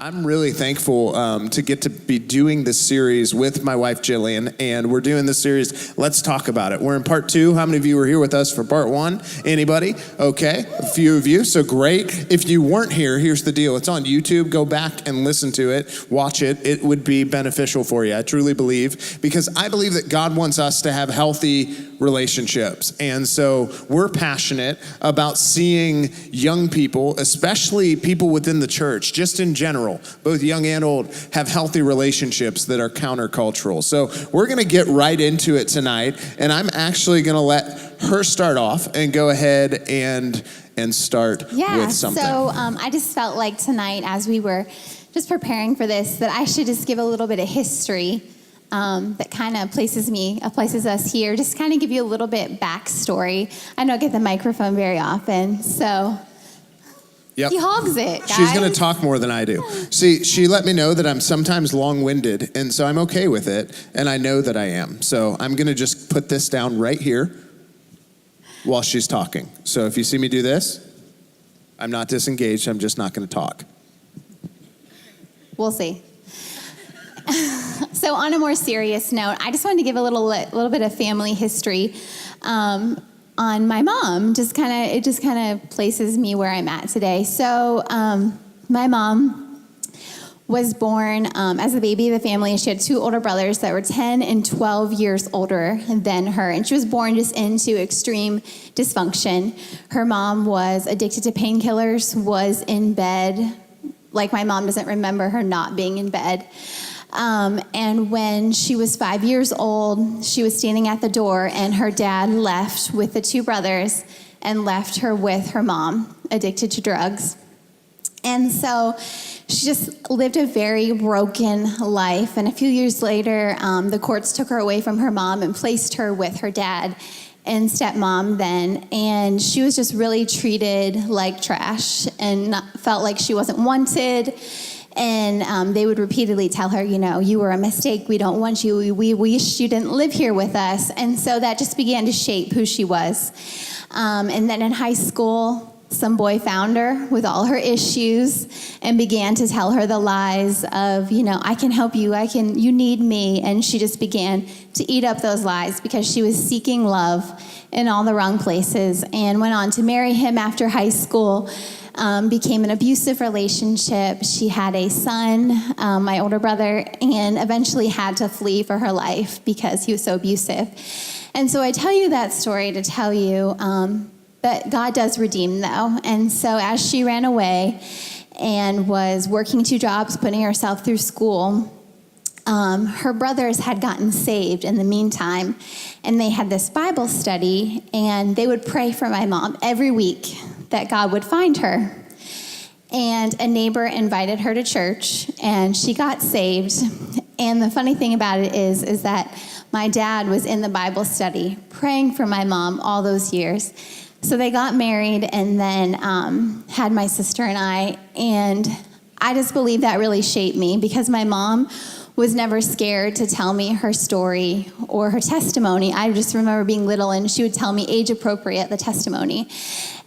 I'm really thankful to get to be doing this series with my wife, Jillian, and we're doing this series, Let's Talk About It. We're in part 2. How many of you were here with us for part 1? Anybody? Okay, a few of you, so great. If you weren't here, here's the deal. It's on YouTube. Go back and listen to it, watch it. It would be beneficial for you, I truly believe, because I believe that God wants us to have healthy relationships. And so we're passionate about seeing young people, especially people within the church, just in general, both young and old, have healthy relationships that are countercultural. So we're going to get right into it tonight, and I'm actually going to let her start off and go ahead and start with something. So I just felt like tonight, as we were just preparing for this, that I should just give a little bit of history that kind of places us here. Just kind of give you a little bit backstory. I don't get the microphone very often, so... Yep. He hogs it, guys. She's going to talk more than I do. See, she let me know that I'm sometimes long-winded, and so I'm okay with it, and I know that I am. So I'm going to just put this down right here while she's talking. So if you see me do this, I'm not disengaged. I'm just not going to talk. We'll see. So on a more serious note, I just wanted to give a little bit of family history on my mom. It just kind of places me where I'm at today. So my mom was born as a baby of the family. She had 2 older brothers that were 10 and 12 years older than her. And she was born just into extreme dysfunction. Her mom was addicted to painkillers, was in bed. Like, my mom doesn't remember her not being in bed. And when she was 5 years old, she was standing at the door, and her dad left with the 2 brothers and left her with her mom, addicted to drugs. And so she just lived a very broken life. And a few years later, the courts took her away from her mom and placed her with her dad and stepmom then. And she was just really treated like trash and felt like she wasn't wanted. And they would repeatedly tell her, you were a mistake. We don't want you. We wish you didn't live here with us. And so that just began to shape who she was. And then in high school, some boy found her with all her issues and began to tell her the lies of, I can help you. You need me. And she just began to eat up those lies because she was seeking love in all the wrong places, and went on to marry him after high school. Became an abusive relationship. She had a son, my older brother, and eventually had to flee for her life because he was so abusive. And so I tell you that story to tell you that God does redeem, though. And so as she ran away and was working 2 jobs, putting herself through school, her brothers had gotten saved in the meantime, and they had this Bible study, and they would pray for my mom every week that God would find her. And a neighbor invited her to church, and she got saved. And the funny thing about it is that my dad was in the Bible study praying for my mom all those years. So they got married and then had my sister and I. And I just believe that really shaped me, because my mom was never scared to tell me her story or her testimony. I just remember being little, and she would tell me age appropriate the testimony.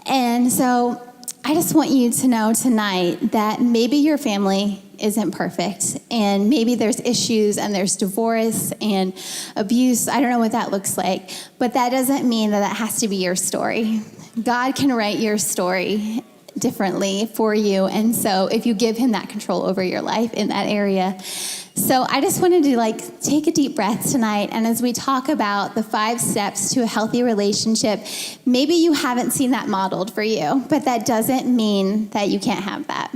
And so I just want you to know tonight that maybe your family isn't perfect, and maybe there's issues and there's divorce and abuse. I don't know what that looks like, but that doesn't mean that has to be your story. God can write your story differently for you. And so if you give him that control over your life in that area. So I just wanted to take a deep breath tonight. And as we talk about the 5 steps to a healthy relationship, maybe you haven't seen that modeled for you, but that doesn't mean that you can't have that.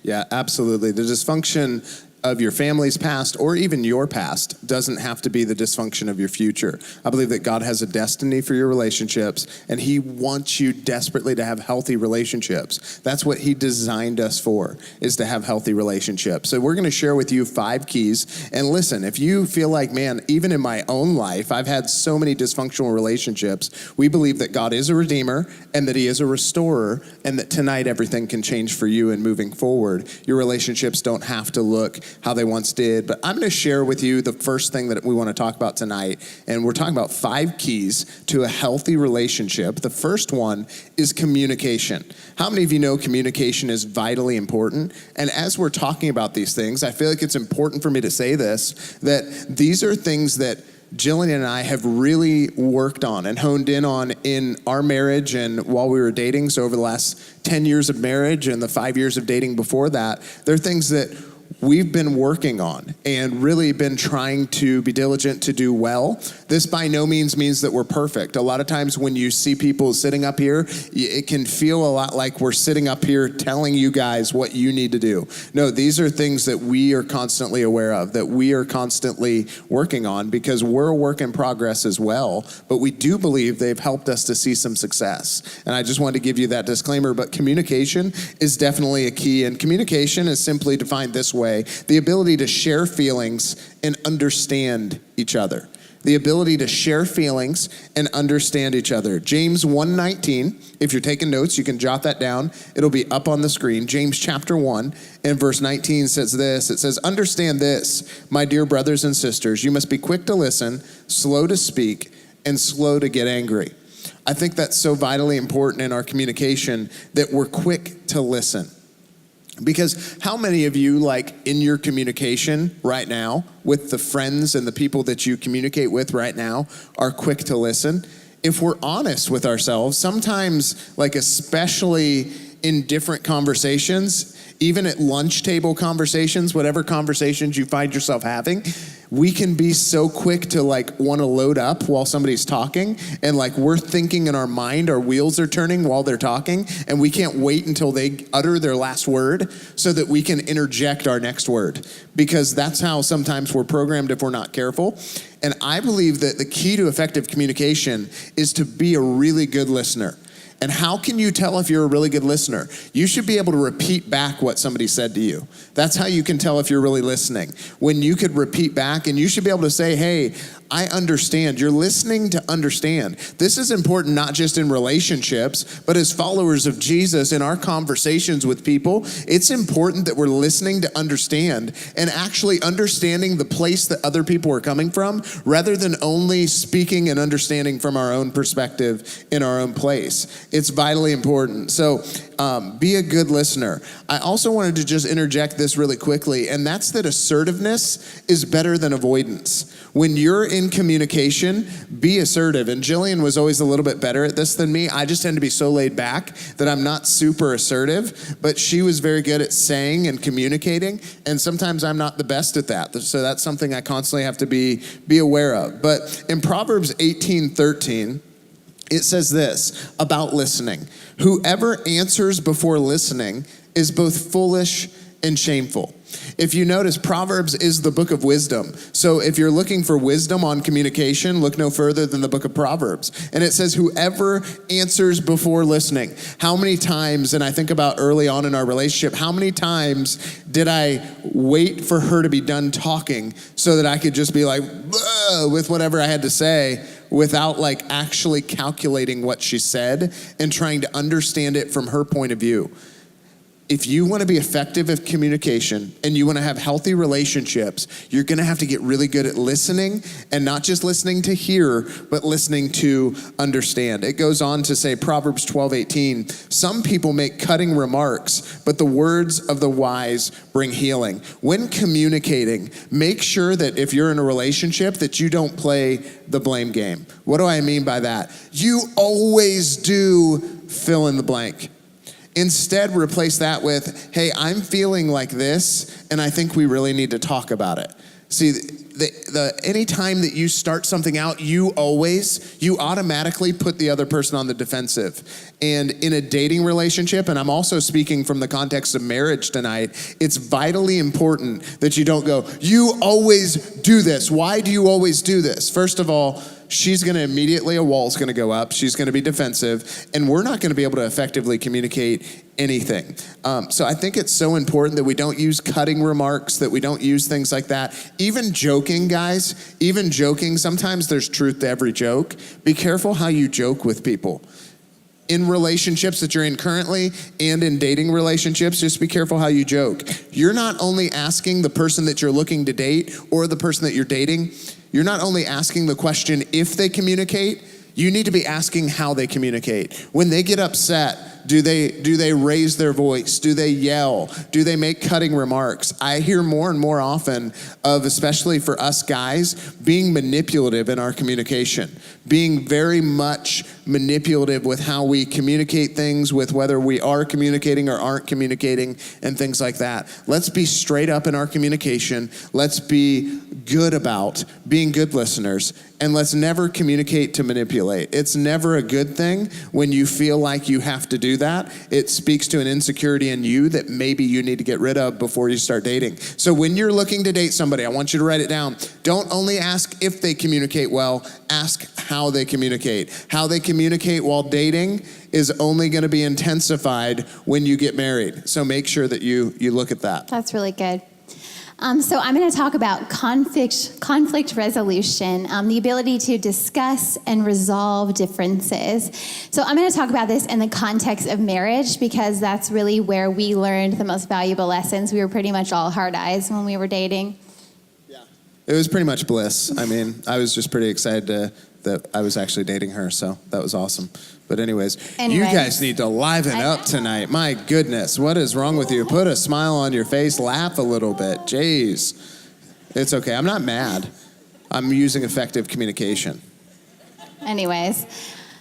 Yeah, absolutely. The dysfunction of your family's past, or even your past, doesn't have to be the dysfunction of your future. I believe that God has a destiny for your relationships, and he wants you desperately to have healthy relationships. That's what he designed us for, is to have healthy relationships. So we're going to share with you 5 keys. And listen, if you feel like, man, even in my own life, I've had so many dysfunctional relationships, we believe that God is a redeemer and that he is a restorer, and that tonight everything can change for you and moving forward. Your relationships don't have to look how they once did. But I'm going to share with you the first thing that we want to talk about tonight. And we're talking about 5 keys to a healthy relationship. The first one is communication. How many of you know communication is vitally important? And as we're talking about these things, I feel like it's important for me to say this, that these are things that Jillian and I have really worked on and honed in on in our marriage and while we were dating. So over the last 10 years of marriage and the 5 years of dating before that, they're things that we've been working on and really been trying to be diligent to do well. This by no means means that we're perfect. A lot of times when you see people sitting up here, it can feel a lot like we're sitting up here telling you guys what you need to do. No, these are things that we are constantly aware of, that we are constantly working on because we're a work in progress as well, but we do believe they've helped us to see some success. And I just wanted to give you that disclaimer, but communication is definitely a key, and communication is simply defined this way: the ability to share feelings and understand each other. The ability to share feelings and understand each other. James 1:19, if you're taking notes, you can jot that down. It'll be up on the screen. James chapter 1 and verse 19 says this. It says, "Understand this, my dear brothers and sisters, you must be quick to listen, slow to speak, and slow to get angry." I think that's so vitally important in our communication that we're quick to listen. Because how many of you, like in your communication right now with the friends and the people that you communicate with right now, are quick to listen? If we're honest with ourselves, sometimes, like especially in different conversations, even at lunch table conversations, whatever conversations you find yourself having, we can be so quick to like want to load up while somebody's talking, and like we're thinking in our mind, our wheels are turning while they're talking, and we can't wait until they utter their last word so that we can interject our next word, because that's how sometimes we're programmed if we're not careful. And I believe that the key to effective communication is to be a really good listener. And how can you tell if you're a really good listener? You should be able to repeat back what somebody said to you. That's how you can tell if you're really listening. When you could repeat back, and you should be able to say, "Hey, I understand." You're listening to understand. This is important not just in relationships, but as followers of Jesus in our conversations with people. It's important that we're listening to understand and actually understanding the place that other people are coming from, rather than only speaking and understanding from our own perspective in our own place. It's vitally important. So be a good listener. I also wanted to just interject this really quickly, and that's that assertiveness is better than avoidance. When you're in communication, be assertive. And Jillian was always a little bit better at this than me. I just tend to be so laid back that I'm not super assertive, but she was very good at saying and communicating, and sometimes I'm not the best at that. So that's something I constantly have to be aware of. But in Proverbs 18:13, it says this about listening: "Whoever answers before listening is both foolish and shameful." If you notice, Proverbs is the book of wisdom. So if you're looking for wisdom on communication, look no further than the book of Proverbs. And it says, whoever answers before listening. How many times, and I think about early on in our relationship, how many times did I wait for her to be done talking so that I could just be like, with whatever I had to say, without like actually calculating what she said and trying to understand it from her point of view? If you want to be effective at communication and you want to have healthy relationships, you're going to have to get really good at listening, and not just listening to hear, but listening to understand. It goes on to say, Proverbs 12:18, "Some people make cutting remarks, but the words of the wise bring healing." When communicating, make sure that if you're in a relationship that you don't play the blame game. What do I mean by that? You always do fill in the blank. Instead, replace that with, "Hey, I'm feeling like this, and I think we really need to talk about it." See, anytime that you start something out, you automatically put the other person on the defensive. And in a dating relationship, and I'm also speaking from the context of marriage tonight, it's vitally important that you don't go, "You always do this. Why do you always do this?" First of all, a wall's gonna go up. She's gonna be defensive, and we're not gonna be able to effectively communicate anything. So I think it's so important that we don't use cutting remarks, that we don't use things like that. Even joking, guys, sometimes there's truth to every joke. Be careful how you joke with people. in relationships that you're in currently and in dating relationships, just be careful how you joke. You're not only asking the person that you're looking to date or the person that you're dating, you're not only asking the question if they communicate, you need to be asking how they communicate. When they get upset, do they raise their voice? Do they yell? Do they make cutting remarks? I hear more and more often of, especially for us guys, being manipulative in our communication, being very much manipulative with how we communicate things, with whether we are communicating or aren't communicating and things like that. Let's be straight up in our communication. Let's be good about being good listeners, and let's never communicate to manipulate. It's never a good thing when you feel like you have to do that. It speaks to an insecurity in you that maybe you need to get rid of before you start dating. So when you're looking to date somebody, I want you to write it down. Don't only ask if they communicate well, ask how they communicate. How they communicate while dating is only going to be intensified when you get married. So make sure that you look at that. That's really good. So I'm going to talk about conflict resolution, the ability to discuss and resolve differences. So I'm going to talk about this in the context of marriage because that's really where we learned the most valuable lessons. We were pretty much all hard eyes when we were dating. Yeah, it was pretty much bliss. I mean, I was just pretty excited that I was actually dating her, so that was awesome. But anyways, you guys need to liven up tonight. My goodness, what is wrong with you? Put a smile on your face, laugh a little bit. Jeez. It's okay, I'm not mad. I'm using effective communication. Anyways,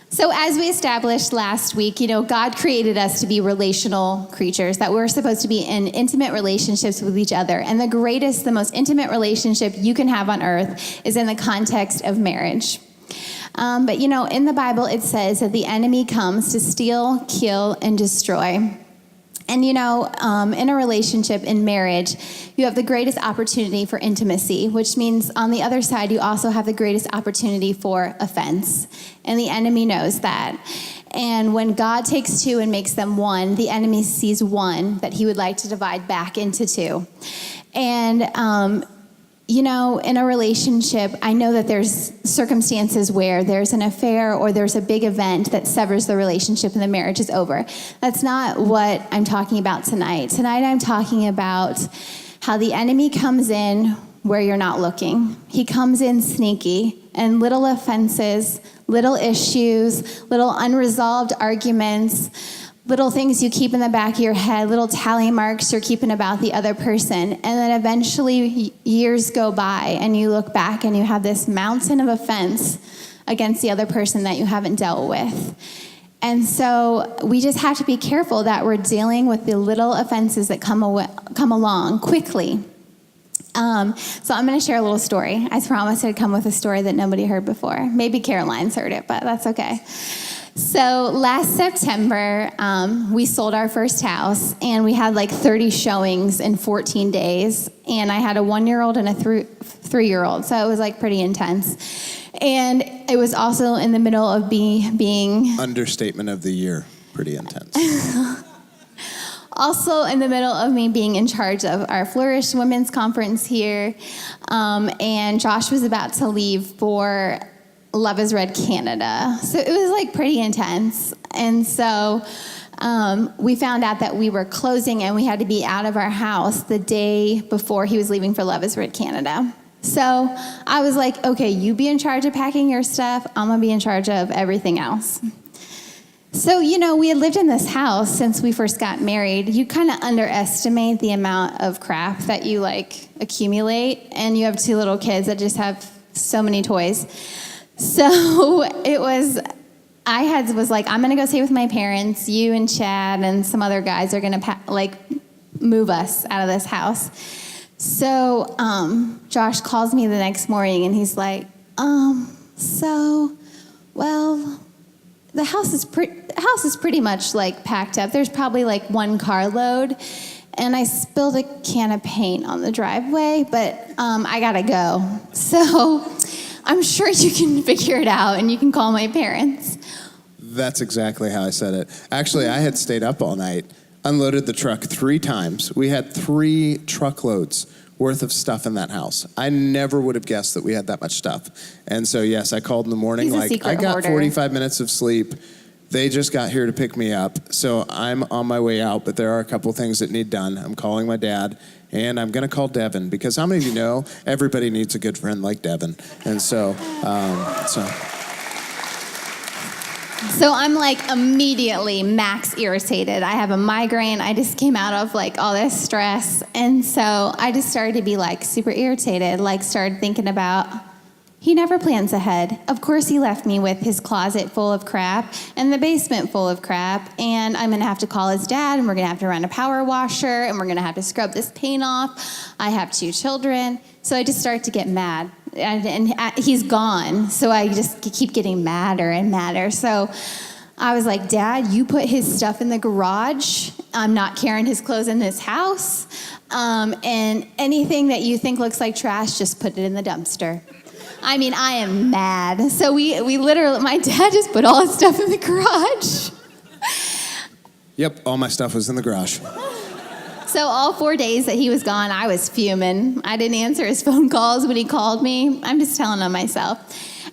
so as we established last week, God created us to be relational creatures, that we're supposed to be in intimate relationships with each other. And the most intimate relationship you can have on earth is in the context of marriage. But in the Bible, it says that the enemy comes to steal, kill, and destroy. And in a relationship, in marriage, you have the greatest opportunity for intimacy, which means on the other side, you also have the greatest opportunity for offense. And the enemy knows that. And when God takes two and makes them one, the enemy sees one that he would like to divide back into two. And in a relationship, I know that there's circumstances where there's an affair or there's a big event that severs the relationship and the marriage is over. That's not what I'm talking about tonight. Tonight I'm talking about how the enemy comes in where you're not looking. He comes in sneaky, and little offenses, little issues, little unresolved arguments, little things you keep in the back of your head, little tally marks you're keeping about the other person. And then eventually years go by and you look back and you have this mountain of offense against the other person that you haven't dealt with. And so we just have to be careful that we're dealing with the little offenses that come along quickly. So I'm going to share a little story. I promised I'd come with a story that nobody heard before. Maybe Caroline's heard it, but that's okay. So last September, we sold our first house, and we had like 30 showings in 14 days. And I had a 1-year-old and a 3-year-old, so it was like pretty intense. And it was also in the middle of being understatement of the year, pretty intense. Also in the middle of me being in charge of our Flourish Women's Conference here, and Josh was about to leave for Love is Red Canada. So it was like pretty intense. And so we found out that we were closing and we had to be out of our house the day before he was leaving for Love is Red Canada. So I was like, okay, you be in charge of packing your stuff. I'm going to be in charge of everything else. So, we had lived in this house since we first got married. You kind of underestimate the amount of crap that you accumulate. And you have 2 little kids that just have so many toys. So it was, was like, I'm going to go stay with my parents. You and Chad and some other guys are going to move us out of this house. So Josh calls me the next morning and he's like, the house is pretty much packed up. There's probably 1 carload. And I spilled a can of paint on the driveway, but I got to go. So I'm sure you can figure it out and you can call my parents. That's exactly how I said it. Actually, I had stayed up all night, unloaded the truck 3 times. We had 3 truckloads worth of stuff in that house. I never would have guessed that we had that much stuff. And so, yes, I called in the morning He's a secret I got hoarder. 45 minutes of sleep. They just got here to pick me up, so I'm on my way out, but there are a couple things that need done. I'm calling my dad, and I'm going to call Devin, because how many of you know everybody needs a good friend like Devin? And so. So I'm like immediately max irritated. I have a migraine. I just came out of like all this stress. And so I just started to be like super irritated, like started thinking about, he never plans ahead. Of course he left me with his closet full of crap and the basement full of crap. And I'm gonna have to call his dad, and we're gonna have to run a power washer, and we're gonna have to scrub this paint off. I have 2 children. So I just start to get mad. And he's gone, so I just keep getting madder and madder. So I was like, Dad, you put his stuff in the garage. I'm not carrying his clothes in this house. And anything that you think looks like trash, just put it in the dumpster. I mean, I am mad. So we literally, my dad just put all his stuff in the garage. Yep, all my stuff was in the garage. So all 4 days that he was gone, I was fuming. I didn't answer his phone calls when he called me. I'm just telling on myself.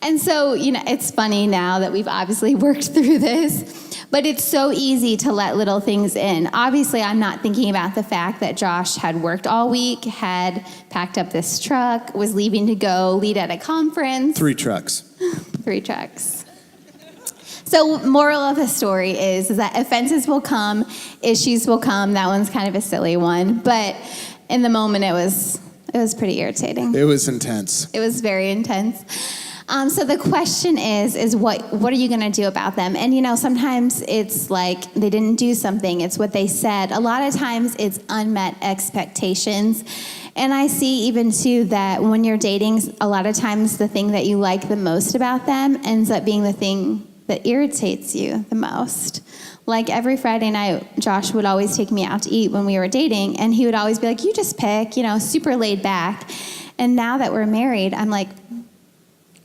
And so, it's funny now that we've obviously worked through this, but it's so easy to let little things in. Obviously, I'm not thinking about the fact that Josh had worked all week, had packed up this truck, was leaving to go lead at a conference. 3 trucks. 3 trucks. So moral of the story is that offenses will come, issues will come. That one's kind of a silly one, but in the moment it was pretty irritating. It was intense. It was very intense. So the question is what are you going to do about them? And sometimes it's like they didn't do something. It's what they said. A lot of times it's unmet expectations. And I see even too that when you're dating, a lot of times the thing that you like the most about them ends up being the thing that irritates you the most. Like every Friday night, Josh would always take me out to eat when we were dating, and he would always be like, you just pick, super laid back. And now that we're married, I'm like,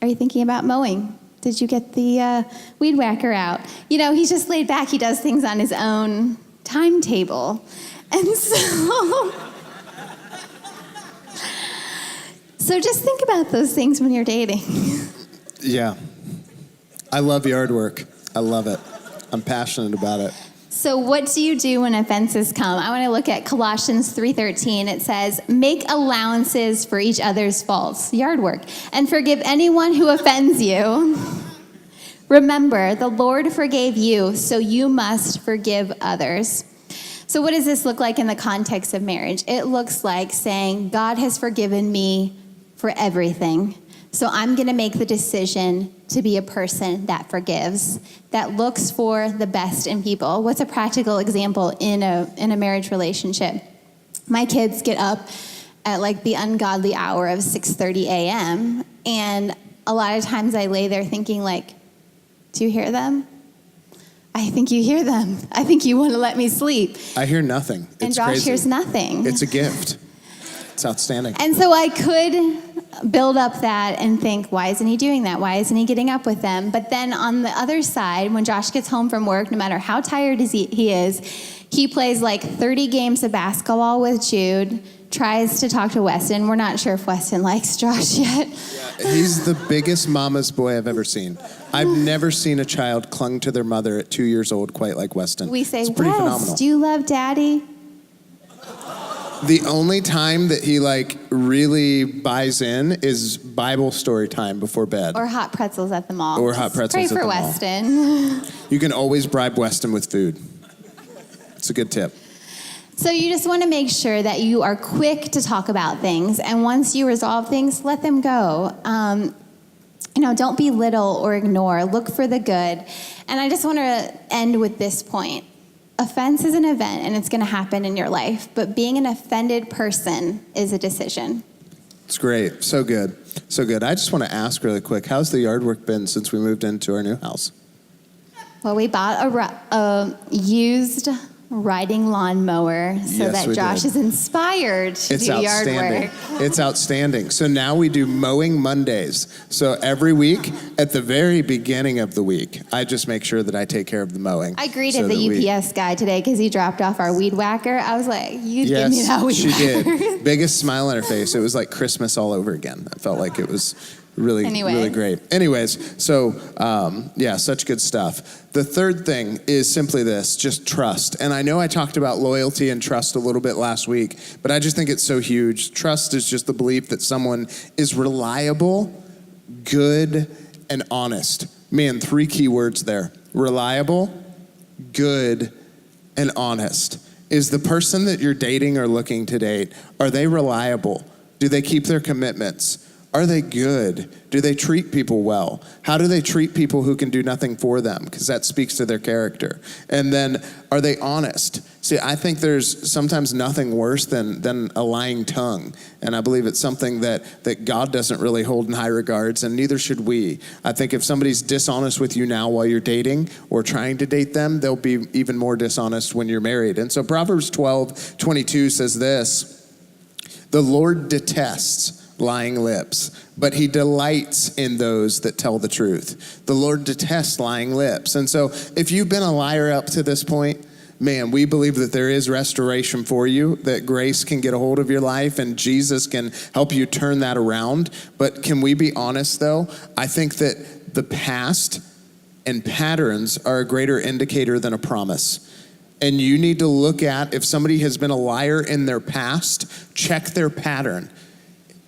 are you thinking about mowing? Did you get the weed whacker out? He's just laid back. He does things on his own timetable. And so just think about those things when you're dating. Yeah. I love yard work. I love it. I'm passionate about it. So what do you do when offenses come? I want to look at Colossians 3:13. It says, make allowances for each other's faults, yard work, and forgive anyone who offends you. Remember, the Lord forgave you, so you must forgive others. So what does this look like in the context of marriage? It looks like saying, God has forgiven me for everything. So I'm going to make the decision to be a person that forgives, that looks for the best in people. What's a practical example in a marriage relationship? My kids get up at like the ungodly hour of 6:30 a.m. And a lot of times I lay there thinking like, do you hear them? I think you hear them. I think you want to let me sleep. I hear nothing. And It's Josh crazy. hears nothing. It's a gift. It's outstanding. And so I could build up that and think, why isn't he doing that? Why isn't he getting up with them? But then on the other side, when Josh gets home from work, no matter how tired he is, he plays like 30 games of basketball with Jude, tries to talk to Weston. We're not sure if Weston likes Josh yet. Yeah, he's the biggest mama's boy I've ever seen. I've never seen a child clung to their mother at 2 years old quite like Weston. We say, it's pretty Wes, phenomenal. do you love Daddy? The only time that he really buys in is Bible story time before bed. Or hot pretzels at the mall. Or hot pretzels Pray at for the mall. Weston. You can always bribe Weston with food. It's a good tip. So you just want to make sure that you are quick to talk about things, and once you resolve things, let them go. Don't belittle or ignore. Look for the good. And I just want to end with this point. Offense is an event, and it's going to happen in your life, but being an offended person is a decision. It's great. So good. So good. I just want to ask really quick, how's the yard work been since we moved into our new house? Well, we bought a used riding lawnmower so Yes, that we Josh did. is inspired to It's do yard outstanding. work. It's outstanding. So now we do mowing Mondays. So every week, at the very beginning of the week, I just make sure that I take care of the mowing. I greeted so that the UPS guy today because he dropped off our weed whacker. I was like, you give me that weed she whacker. did. Biggest smile on her face. It was like Christmas all over again. I felt like it was Really great. Anyways, so such good stuff. The third thing is simply this, just trust. And I know I talked about loyalty and trust a little bit last week, but I just think it's so huge. Trust is just the belief that someone is reliable, good, and honest. Man, 3 key words there. Reliable, good, and honest. Is the person that you're dating or looking to date, are they reliable? Do they keep their commitments? Are they good? Do they treat people well? How do they treat people who can do nothing for them? Because that speaks to their character. And then, are they honest? See, I think there's sometimes nothing worse than a lying tongue. And I believe it's something that God doesn't really hold in high regards, and neither should we. I think if somebody's dishonest with you now while you're dating or trying to date them, they'll be even more dishonest when you're married. And so Proverbs 12:22 says this, "The Lord detests lying lips, but he delights in those that tell the truth." The Lord detests lying lips. And so if you've been a liar up to this point, man, we believe that there is restoration for you, that grace can get a hold of your life and Jesus can help you turn that around. But can we be honest though? I think that the past and patterns are a greater indicator than a promise. And you need to look at if somebody has been a liar in their past, check their pattern.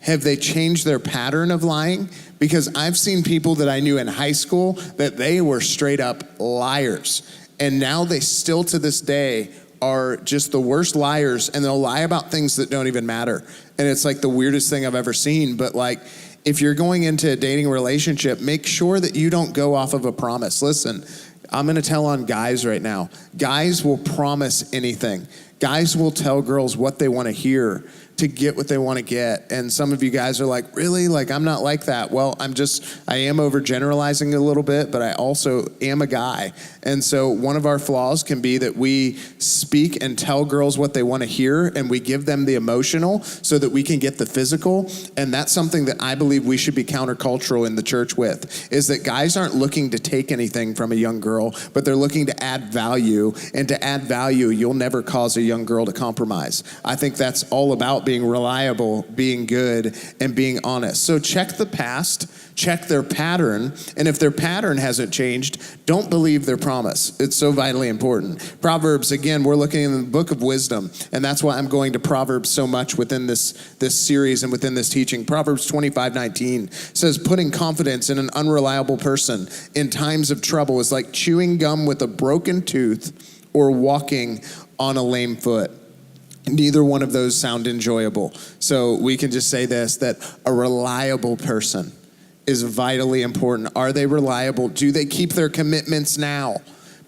Have they changed their pattern of lying? Because I've seen people that I knew in high school that they were straight up liars. And now they still to this day are just the worst liars, and they'll lie about things that don't even matter. And it's like the weirdest thing I've ever seen. But like, if you're going into a dating relationship, make sure that you don't go off of a promise. Listen, I'm gonna tell on guys right now. Guys will promise anything. Guys will tell girls what they wanna hear to get what they want to get. And some of you guys are like, really? Like, I'm not like that. Well, I am overgeneralizing a little bit, but I also am a guy. And so one of our flaws can be that we speak and tell girls what they want to hear, and we give them the emotional so that we can get the physical. And that's something that I believe we should be countercultural in the church with, is that guys aren't looking to take anything from a young girl, but they're looking to add value. And to add value, you'll never cause a young girl to compromise. I think that's all about being reliable, being good, and being honest. So check the past, check their pattern, and if their pattern hasn't changed, don't believe their promise. It's so vitally important. Proverbs, again, we're looking in the book of wisdom, and that's why I'm going to Proverbs so much within this series and within this teaching. Proverbs 25:19 says, "Putting confidence in an unreliable person in times of trouble is like chewing gum with a broken tooth or walking on a lame foot." Neither one of those sound enjoyable. So we can just say this, that a reliable person is vitally important. Are they reliable? Do they keep their commitments now?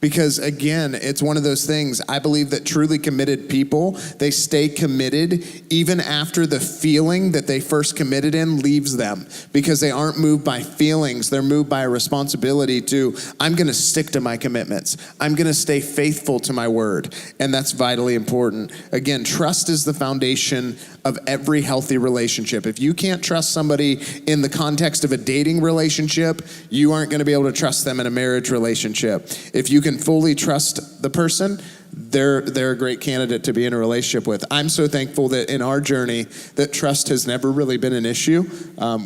Because again, it's one of those things. I believe that truly committed people, they stay committed even after the feeling that they first committed in leaves them, because they aren't moved by feelings. They're moved by a responsibility to, I'm going to stick to my commitments. I'm going to stay faithful to my word. And that's vitally important. Again, trust is the foundation of every healthy relationship. If you can't trust somebody in the context of a dating relationship, you aren't going to be able to trust them in a marriage relationship. If you can fully trust the person, they're a great candidate to be in a relationship with. I'm so thankful that in our journey that trust has never really been an issue.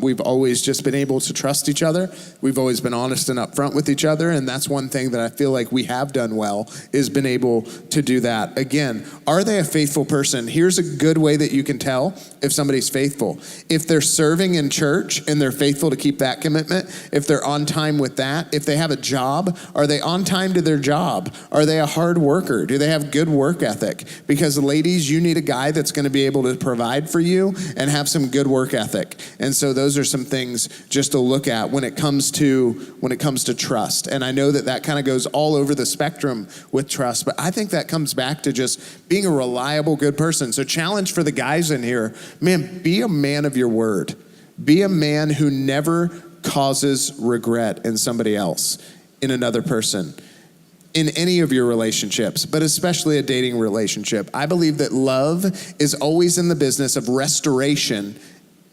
We've always just been able to trust each other. We've always been honest and upfront with each other, and that's one thing that I feel like we have done well, is been able to do that. Again, are they a faithful person? Here's a good way that you can tell if somebody's faithful. If they're serving in church and they're faithful to keep that commitment, if they're on time with that, if they have a job, are they on time to their job? Are they a hard worker? Do they have good work ethic? Because ladies, you need a guy that's going to be able to provide for you and have some good work ethic. And so those are some things just to look at when it comes to trust. And I know that kind of goes all over the spectrum with trust, but I think that comes back to just being a reliable, good person. So challenge for the guys in here, man, be a man of your word. Be a man who never causes regret in somebody else, in another person, in any of your relationships, but especially a dating relationship. I believe that love is always in the business of restoration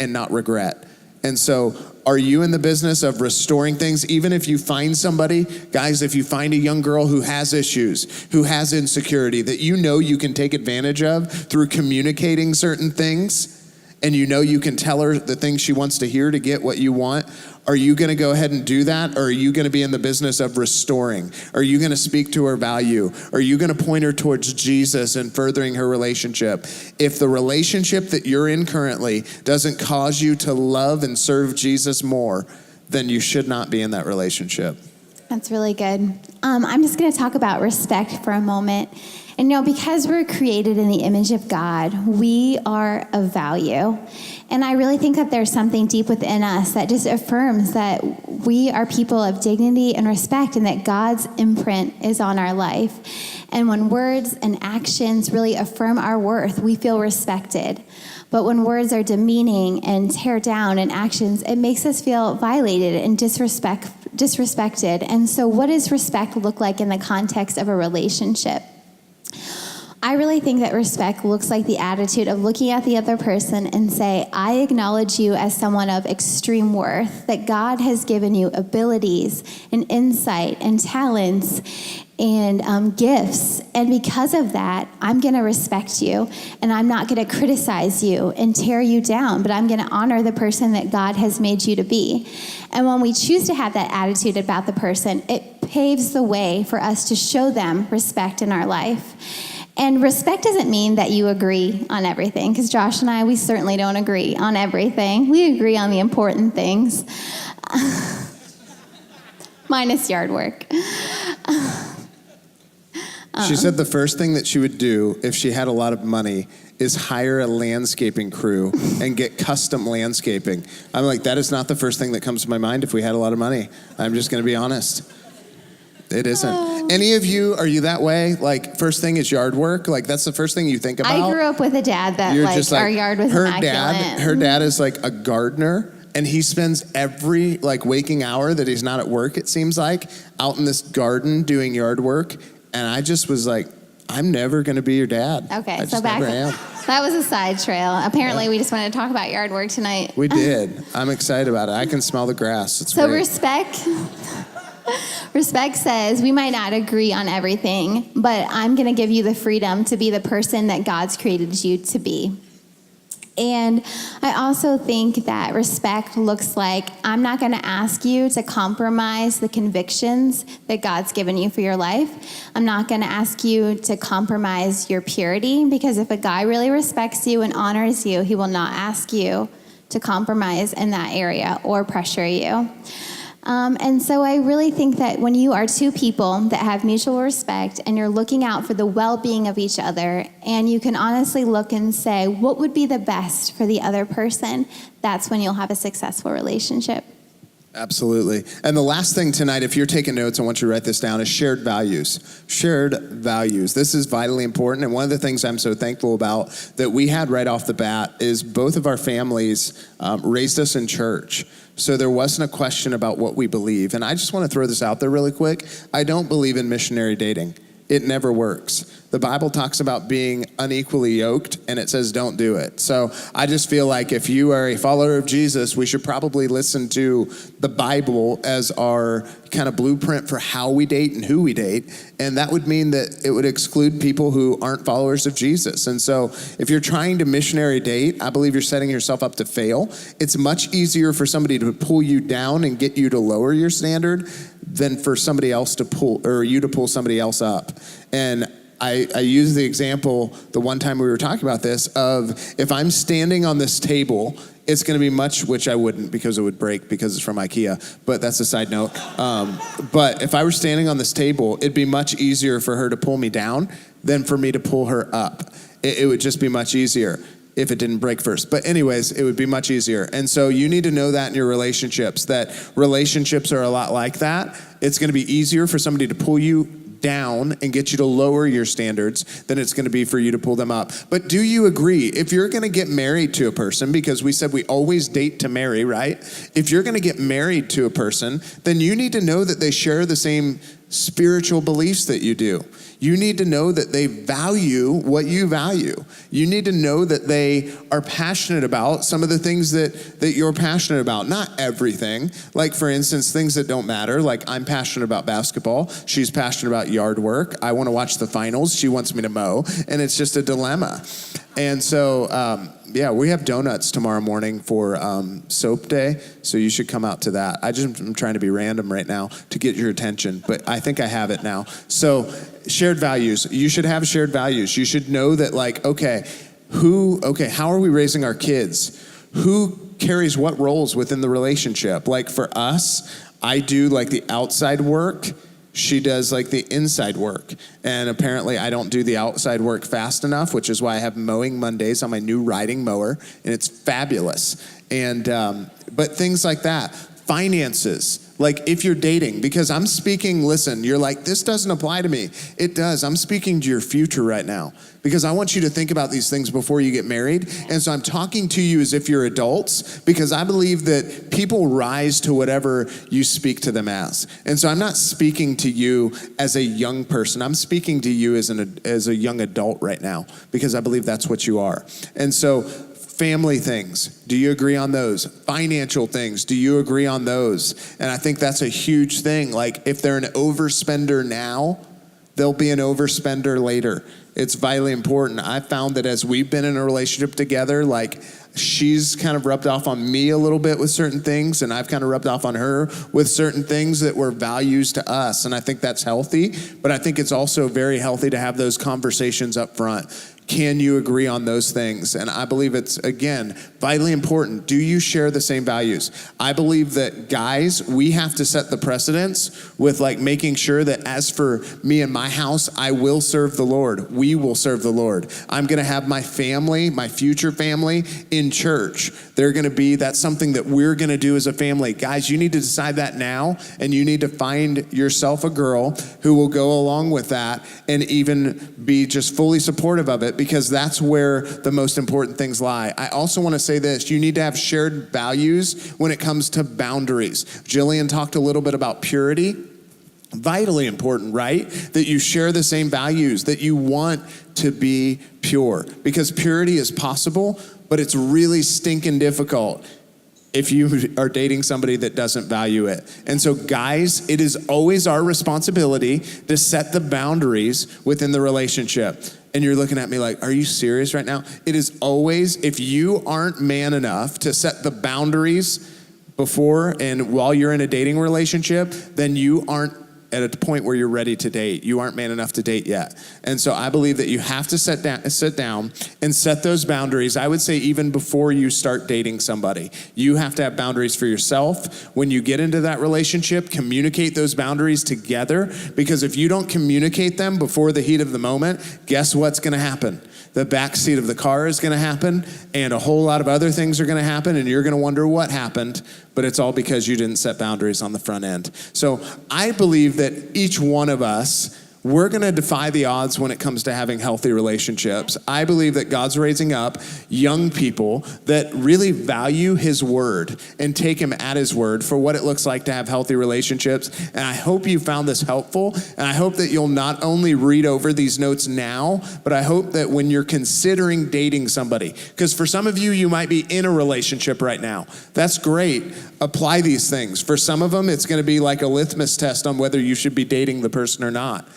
and not regret. And so are you in the business of restoring things? Even if you find somebody, guys, if you find a young girl who has issues, who has insecurity, that you know you can take advantage of through communicating certain things, and you know you can tell her the things she wants to hear to get what you want, are you going to go ahead and do that? Or are you going to be in the business of restoring? Are you going to speak to her value? Are you going to point her towards Jesus and furthering her relationship? If the relationship that you're in currently doesn't cause you to love and serve Jesus more, then you should not be in that relationship. That's really good. I'm just going to talk about respect for a moment. And because we're created in the image of God, we are of value. And I really think that there's something deep within us that just affirms that we are people of dignity and respect, and that God's imprint is on our life. And when words and actions really affirm our worth, we feel respected. But when words are demeaning and tear down in actions, it makes us feel violated and disrespected. And so what does respect look like in the context of a relationship? I really think that respect looks like the attitude of looking at the other person and say, I acknowledge you as someone of extreme worth, that God has given you abilities and insight and talents and gifts. And because of that, I'm going to respect you, and I'm not going to criticize you and tear you down, but I'm going to honor the person that God has made you to be. And when we choose to have that attitude about the person, it paves the way for us to show them respect in our life. And respect doesn't mean that you agree on everything, because Josh and I, we certainly don't agree on everything. We agree on the important things, minus yard work. She said the first thing that she would do if she had a lot of money is hire a landscaping crew and get custom landscaping. I'm like, that is not the first thing that comes to my mind if we had a lot of money. I'm just going to be honest. It isn't. Oh. Any of you, are you that way? Like, first thing is yard work? Like, that's the first thing you think about? I grew up with a dad that, our yard was immaculate. Her dad is like a gardener, and he spends every, waking hour that he's not at work, it seems like, out in this garden doing yard work. And I just was like, I'm never going to be your dad. Okay, so that was a side trail. Apparently, we just wanted to talk about yard work tonight. We did. I'm excited about it. I can smell the grass. It's so great. Respect says we might not agree on everything, but I'm going to give you the freedom to be the person that God's created you to be. And I also think that respect looks like I'm not going to ask you to compromise the convictions that God's given you for your life. I'm not going to ask you to compromise your purity, because if a guy really respects you and honors you, he will not ask you to compromise in that area or pressure you. And so I really think that when you are two people that have mutual respect and you're looking out for the well-being of each other, and you can honestly look and say, what would be the best for the other person, that's when you'll have a successful relationship. Absolutely. And the last thing tonight, if you're taking notes, I want you to write this down, is shared values. Shared values. This is vitally important. And one of the things I'm so thankful about that we had right off the bat is both of our families raised us in church. So there wasn't a question about what we believe. And I just want to throw this out there really quick. I don't believe in missionary dating. It never works. The Bible talks about being unequally yoked, and it says don't do it. So I just feel like if you are a follower of Jesus, we should probably listen to the Bible as our kind of blueprint for how we date and who we date. And that would mean that it would exclude people who aren't followers of Jesus. And so if you're trying to missionary date, I believe you're setting yourself up to fail. It's much easier for somebody to pull you down and get you to lower your standard than for somebody else to pull, or you to pull somebody else up. And I use the example the one time we were talking about this of if I'm standing on this table, it's going to be much, which I wouldn't because it would break because it's from IKEA, but that's a side note. But if I were standing on this table, it'd be much easier for her to pull me down than for me to pull her up. It would just be much easier if it didn't break first. But anyways, it would be much easier. And so you need to know that in your relationships, that relationships are a lot like that. It's going to be easier for somebody to pull you down and get you to lower your standards than it's going to be for you to pull them up. But do you agree, if you're going to get married to a person, because we said we always date to marry, right? If you're going to get married to a person, then you need to know that they share the same spiritual beliefs that you do. You need to know that they value what you value. You need to know that they are passionate about some of the things that you're passionate about. Not everything. Like, for instance, things that don't matter. Like, I'm passionate about basketball. She's passionate about yard work. I want to watch the finals. She wants me to mow. And it's just a dilemma. And so, we have donuts tomorrow morning for soap day, so you should come out to that. I'm trying to be random right now to get your attention, but I think I have it now. So, shared values. You should have shared values. You should know that, like, how are we raising our kids? Who carries what roles within the relationship? Like for us, I do like the outside work. She does like the inside work. And apparently I don't do the outside work fast enough, which is why I have mowing Mondays on my new riding mower, and it's fabulous. And, but things like that. Finances. Like if you're dating, because I'm speaking, listen, you're like, this doesn't apply to me. It does. I'm speaking to your future right now because I want you to think about these things before you get married. And so I'm talking to you as if you're adults because I believe that people rise to whatever you speak to them as. And so I'm not speaking to you as a young person. I'm speaking to you as a young adult right now because I believe that's what you are. And so family things, do you agree on those? Financial things, do you agree on those? And I think that's a huge thing. Like if they're an overspender now, they'll be an overspender later. It's vitally important. I found that as we've been in a relationship together, like she's kind of rubbed off on me a little bit with certain things, and I've kind of rubbed off on her with certain things that were values to us. And I think that's healthy, but I think it's also very healthy to have those conversations up front. Can you agree on those things? And I believe it's, again, vitally important. Do you share the same values? I believe that guys, we have to set the precedence with like making sure that as for me and my house, I will serve the Lord. We will serve the Lord. I'm going to have my family, my future family in church. They're going to be, that's something that we're going to do as a family. Guys, you need to decide that now, and you need to find yourself a girl who will go along with that and even be just fully supportive of it, because that's where the most important things lie. I also want to say this. You need to have shared values when it comes to boundaries. Jillian talked a little bit about purity. Vitally important, right? That you share the same values, that you want to be pure. Because purity is possible, but it's really stinking difficult if you are dating somebody that doesn't value it. And so guys, it is always our responsibility to set the boundaries within the relationship. And you're looking at me like, are you serious right now? It is always, if you aren't man enough to set the boundaries before and while you're in a dating relationship, then you aren't at a point where you're ready to date. You aren't man enough to date yet. And so I believe that you have to sit down and set those boundaries. I would say even before you start dating somebody, you have to have boundaries for yourself. When you get into that relationship, communicate those boundaries together, because if you don't communicate them before the heat of the moment, guess what's going to happen? The back seat of the car is going to happen, and a whole lot of other things are going to happen, and you're going to wonder what happened, but it's all because you didn't set boundaries on the front end. So I believe that each one of us, we're going to defy the odds when it comes to having healthy relationships. I believe that God's raising up young people that really value his word and take him at his word for what it looks like to have healthy relationships. And I hope you found this helpful. And I hope that you'll not only read over these notes now, but I hope that when you're considering dating somebody, because for some of you, you might be in a relationship right now. That's great. Apply these things. For some of them, it's going to be like a litmus test on whether you should be dating the person or not.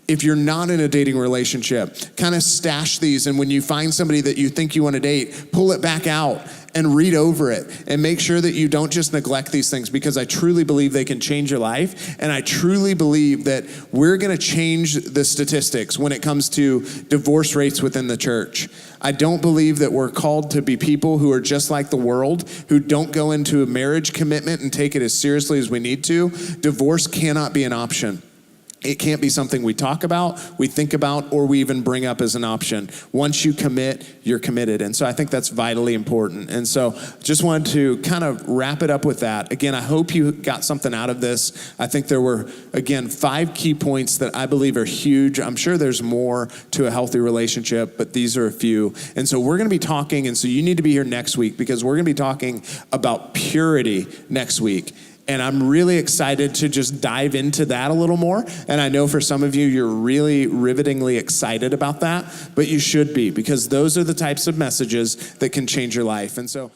If you're not in a dating relationship, kind of stash these, and when you find somebody that you think you want to date, pull it back out and read over it and make sure that you don't just neglect these things, because I truly believe they can change your life. And I truly believe that we're going to change the statistics when it comes to divorce rates within the church. I don't believe that we're called to be people who are just like the world, who don't go into a marriage commitment and take it as seriously as we need to. Divorce cannot be an option. It can't be something we talk about, we think about, or we even bring up as an option. Once you commit, you're committed. And so I think that's vitally important. And so just wanted to kind of wrap it up with that. Again, I hope you got something out of this. I think there were, again, 5 key points that I believe are huge. I'm sure there's more to a healthy relationship, but these are a few. And so we're going to be talking, and so you need to be here next week, because we're going to be talking about purity next week. And I'm really excited to just dive into that a little more. And I know for some of you, you're really rivetingly excited about that, but you should be, because those are the types of messages that can change your life. And so